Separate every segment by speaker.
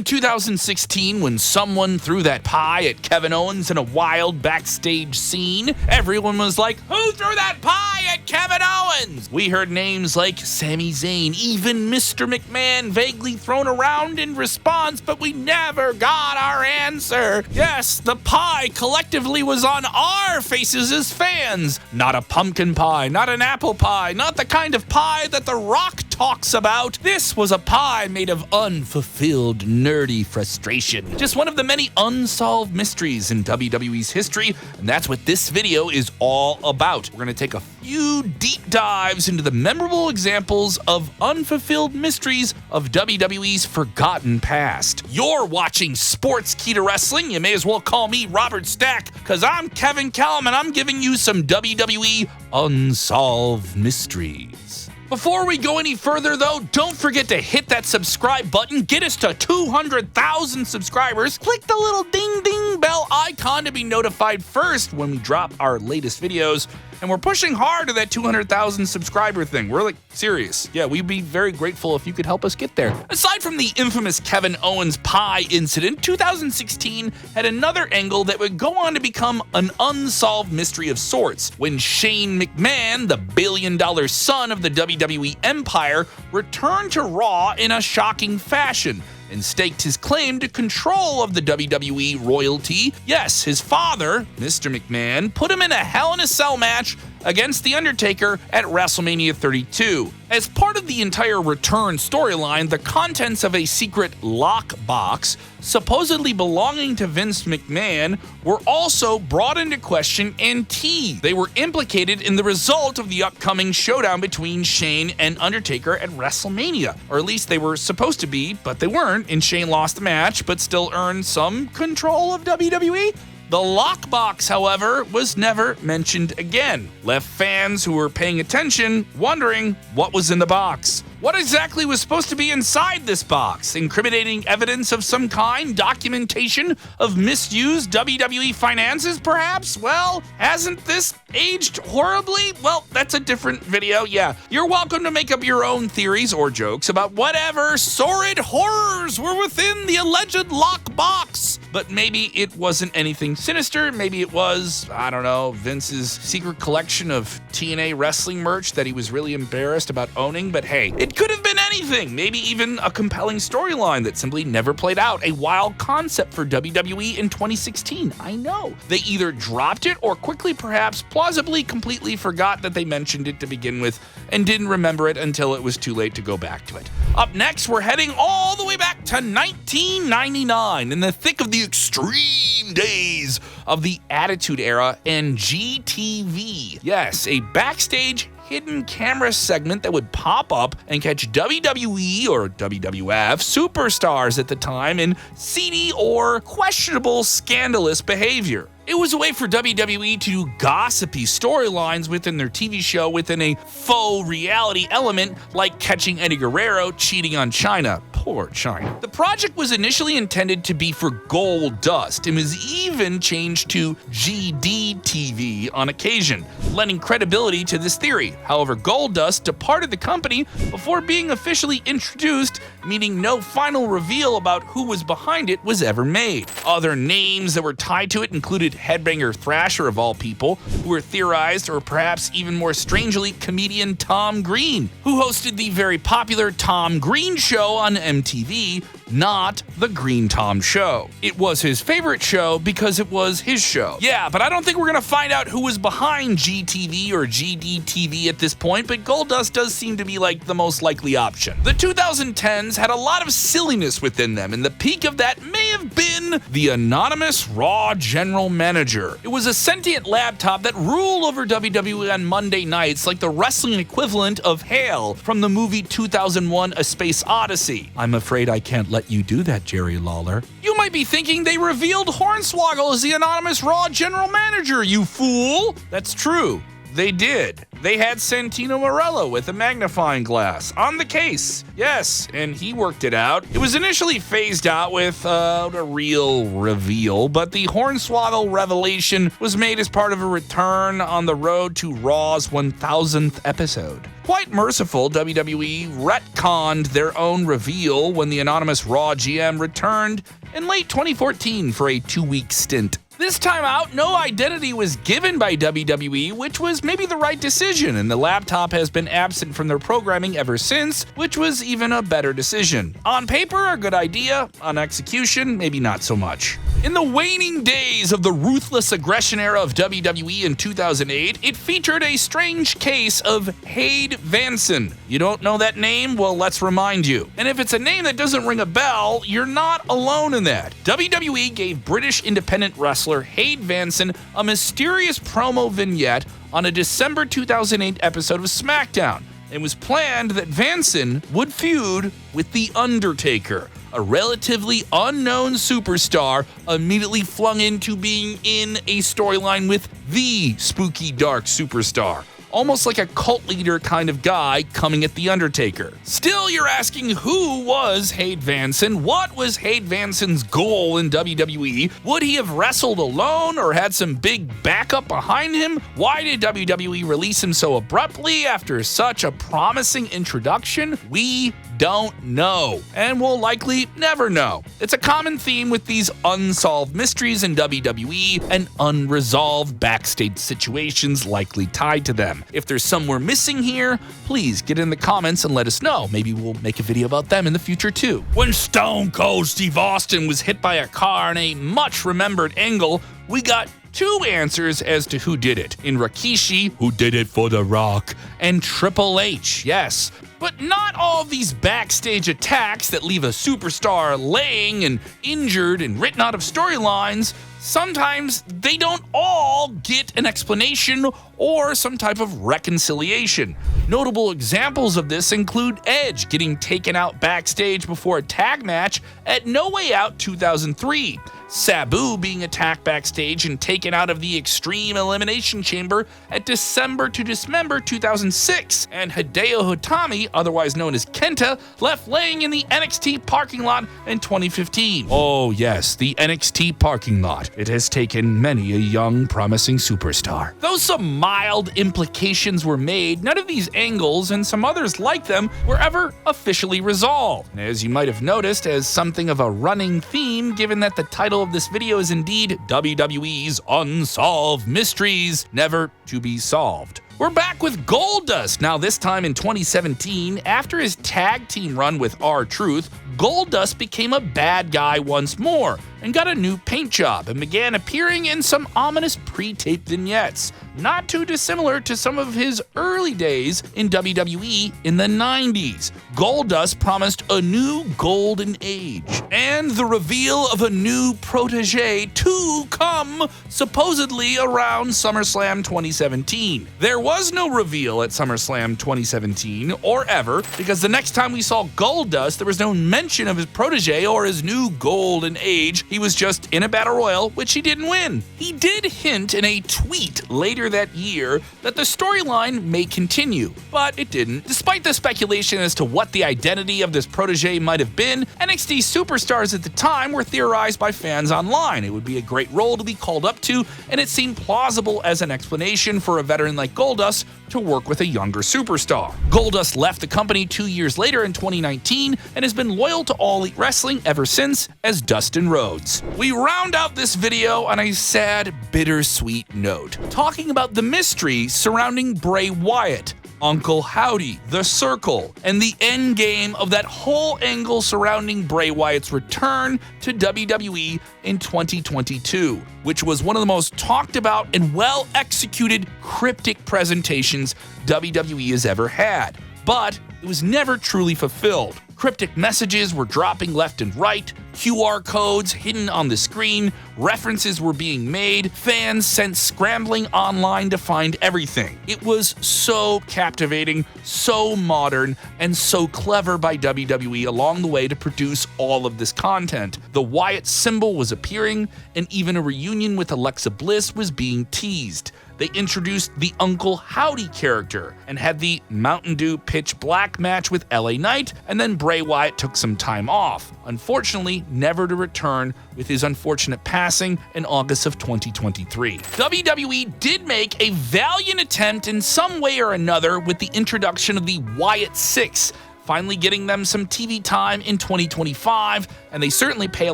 Speaker 1: in 2016 when someone threw that pie at Kevin Owens in a wild backstage scene? Everyone was like, who threw that pie at Kevin Owens? We heard names like Sami Zayn, even Mr. McMahon vaguely thrown around in response, but we never got our answer. Yes, the pie collectively was on our faces as fans. Not a pumpkin pie, not an apple pie, not the kind of pie that The Rock talks about. This was a pie made of unfulfilled, nerdy frustration. Just one of the many unsolved mysteries in WWE's history, and that's what this video is all about. We're going to take a few deep dives into the memorable examples of unfulfilled mysteries of WWE's forgotten past. You're watching Sportskeeda Wrestling. You may as well call me Robert Stack, because I'm Kevin Kellum, and I'm giving you some WWE unsolved mysteries. Before we go any further, though, don't forget to hit that subscribe button. Get us to 200,000 subscribers. Click the little ding-ding bell icon to be notified first when we drop our latest videos. And we're pushing hard to that 200,000 subscriber thing. We're like serious. Yeah, we'd be very grateful if you could help us get there. Aside from the infamous Kevin Owens pie incident, 2016 had another angle that would go on to become an unsolved mystery of sorts, when Shane McMahon, the billion-dollar son of the WWE Empire, returned to Raw in a shocking fashion and staked his claim to control of the WWE royalty. Yes, his father, Mr. McMahon, put him in a Hell in a Cell match against The Undertaker at WrestleMania 32. As part of the entire return storyline, the contents of a secret lockbox, supposedly belonging to Vince McMahon, were also brought into question and teased. They were implicated in the result of the upcoming showdown between Shane and Undertaker at WrestleMania. Or at least they were supposed to be, but they weren't, and Shane lost the match, but still earned some control of WWE. The lockbox, however, was never mentioned again, left fans who were paying attention wondering what was in the box. What exactly was supposed to be inside this box? Incriminating evidence of some kind? Documentation of misused WWE finances, perhaps? Well, hasn't this aged horribly? Well, that's a different video, yeah. You're welcome to make up your own theories or jokes about whatever sordid horrors were within the alleged lockbox. But maybe it wasn't anything sinister. Maybe it was, I don't know, Vince's secret collection of TNA wrestling merch that he was really embarrassed about owning. But hey, it could have been anything. Maybe even a compelling storyline that simply never played out. A wild concept for WWE in 2016. I know. They either dropped it or quickly, perhaps plausibly, completely forgot that they mentioned it to begin with and didn't remember it until it was too late to go back to it. Up next, we're heading all the way back to 1999 in the thick of the extreme days of the Attitude Era and GTV. Yes, a backstage hidden camera segment that would pop up and catch WWE or WWF superstars at the time in seedy or questionable scandalous behavior. It was a way for WWE to do gossipy storylines within their TV show within a faux reality element, like catching Eddie Guerrero cheating on Chyna. Poor Chyna. The project was initially intended to be for Goldust and was even changed to GD-TV on occasion, lending credibility to this theory. However, Goldust departed the company before being officially introduced, meaning no final reveal about who was behind it was ever made. Other names that were tied to it included Headbanger Thrasher, of all people, who were theorized, or perhaps even more strangely, comedian Tom Green, who hosted the very popular Tom Green Show on MTV, not The Green Tom Show. It was his favorite show because it was his show. Yeah, but I don't think we're gonna find out who was behind GTV or GDTV at this point, but Goldust does seem to be like the most likely option. The 2010s had a lot of silliness within them, and the peak of that may have been the anonymous Raw General Manager. It was a sentient laptop that ruled over WWE on Monday nights like the wrestling equivalent of Hale from the movie 2001 A Space Odyssey. I'm afraid I can't let you do that, Jerry Lawler. You might be thinking they revealed Hornswoggle as the anonymous Raw General Manager, you fool! That's true. they did. They had Santino Marella with a magnifying glass on the case. Yes, and he worked it out. It was initially phased out without a real reveal, but the Hornswoggle revelation was made as part of a return on the road to Raw's 1000th episode. Quite merciful, WWE retconned their own reveal when the anonymous Raw GM returned in late 2014 for a 2-week stint. This time out, no identity was given by WWE, which was maybe the right decision, and the laptop has been absent from their programming ever since, which was even a better decision. On paper, a good idea. On execution, maybe not so much. In the waning days of the ruthless aggression era of WWE in 2008, it featured a strange case of Haye Vansen. You don't know that name? Well, let's remind you. And if it's a name that doesn't ring a bell, you're not alone in that. WWE gave British independent wrestler Haye Vansen a mysterious promo vignette on a December 2008 episode of SmackDown. It was planned that Vansen would feud with The Undertaker, a relatively unknown superstar immediately flung into being in a storyline with the spooky dark superstar. Almost like a cult leader kind of guy coming at The Undertaker. Still, you're asking, who was Haye Vansen? What was Haye Vansen's goal in WWE? Would he have wrestled alone or had some big backup behind him? Why did WWE release him so abruptly after such a promising introduction? We don't know, and we'll likely never know. It's a common theme with these unsolved mysteries in WWE and unresolved backstage situations likely tied to them. If there's some we're missing here, please get in the comments and let us know. Maybe we'll make a video about them in the future too. When Stone Cold Steve Austin was hit by a car in a much-remembered angle, we got two answers as to who did it. In Rikishi, who did it for The Rock, and Triple H, yes. But not all of these backstage attacks that leave a superstar laying and injured and written out of storylines, sometimes they don't all get an explanation or some type of reconciliation. Notable examples of this include Edge getting taken out backstage before a tag match at No Way Out 2003, Sabu being attacked backstage and taken out of the Extreme Elimination Chamber at December to Dismember 2006, and Hideo Itami, otherwise known as Kenta, left laying in the NXT parking lot in 2015. Oh yes, the NXT parking lot. It has taken many a young, promising superstar. Though some mild implications were made, none of these angles and some others like them were ever officially resolved. As you might have noticed, as something of a running theme, given that the title of this video is indeed WWE's Unsolved Mysteries, Never to Be Solved. We're back with Goldust, now this time in 2017. After his tag team run with R-Truth, Goldust became a bad guy once more and got a new paint job and began appearing in some ominous pre-tape vignettes, not too dissimilar to some of his early days in WWE in the 90s. Goldust promised a new golden age and the reveal of a new protege to come supposedly around SummerSlam 2017. There was no reveal at SummerSlam 2017 or ever, because the next time we saw Goldust, there was no mention of his protege or his new golden age. He was just in a battle royal, which he didn't win. He did hint in a tweet later that year that the storyline may continue, but it didn't. Despite the speculation as to what the identity of this protege might have been, NXT superstars at the time were theorized by fans online. It would be a great role to be called up to, and it seemed plausible as an explanation for a veteran like Goldust to work with a younger superstar. Goldust left the company 2 years later in 2019 and has been loyal to All Elite Wrestling ever since as Dustin Rhodes. We round out this video on a sad, bittersweet note, talking about the mystery surrounding Bray Wyatt, Uncle Howdy, The Circle, and the end game of that whole angle surrounding Bray Wyatt's return to WWE in 2022, which was one of the most talked about and well-executed cryptic presentations WWE has ever had. But it was never truly fulfilled. Cryptic messages were dropping left and right, QR codes hidden on the screen, references were being made, fans sent scrambling online to find everything. It was so captivating, so modern, and so clever by WWE along the way to produce all of this content. The Wyatt symbol was appearing, and even a reunion with Alexa Bliss was being teased. they introduced the Uncle Howdy character and had the Mountain Dew Pitch Black match with LA Knight, and then Bray Wyatt took some time off, unfortunately never to return with his unfortunate passing in August of 2023. WWE did make a valiant attempt in some way or another with the introduction of the Wyatt Six, finally getting them some TV time in 2025, and they certainly pay a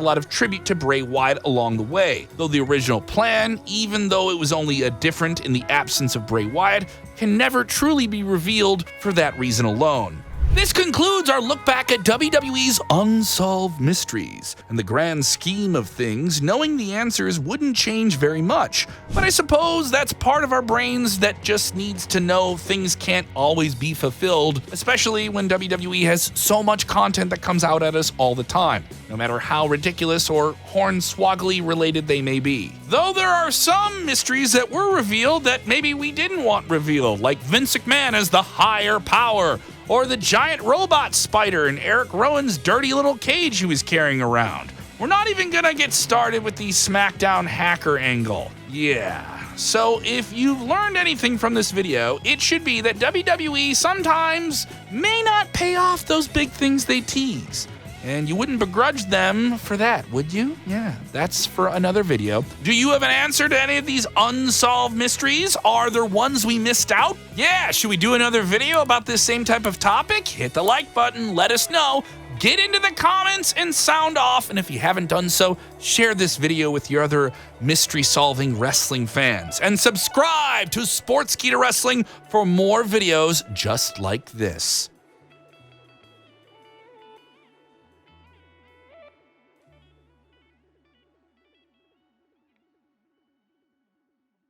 Speaker 1: lot of tribute to Bray Wyatt along the way. Though the original plan, even though it was only a different in the absence of Bray Wyatt, can never truly be revealed for that reason alone. This concludes our look back at WWE's Unsolved Mysteries. In the grand scheme of things, knowing the answers wouldn't change very much, but I suppose that's part of our brains that just needs to know things can't always be fulfilled, especially when WWE has so much content that comes out at us all the time, no matter how ridiculous or hornswoggly related they may be. Though there are some mysteries that were revealed that maybe we didn't want revealed, like Vince McMahon as the higher power, or the giant robot spider in Eric Rowan's dirty little cage he was carrying around. We're not even gonna get started with the SmackDown hacker angle. Yeah. So if you've learned anything from this video, it should be that WWE sometimes may not pay off those big things they tease. And you wouldn't begrudge them for that, would you? Yeah, that's for another video. Do you have an answer to any of these unsolved mysteries? Are there ones we missed out? Yeah, should we do another video about this same type of topic? Hit the like button, let us know. Get into the comments and sound off. And if you haven't done so, share this video with your other mystery-solving wrestling fans. And subscribe to Sportskeeda Wrestling for more videos just like this.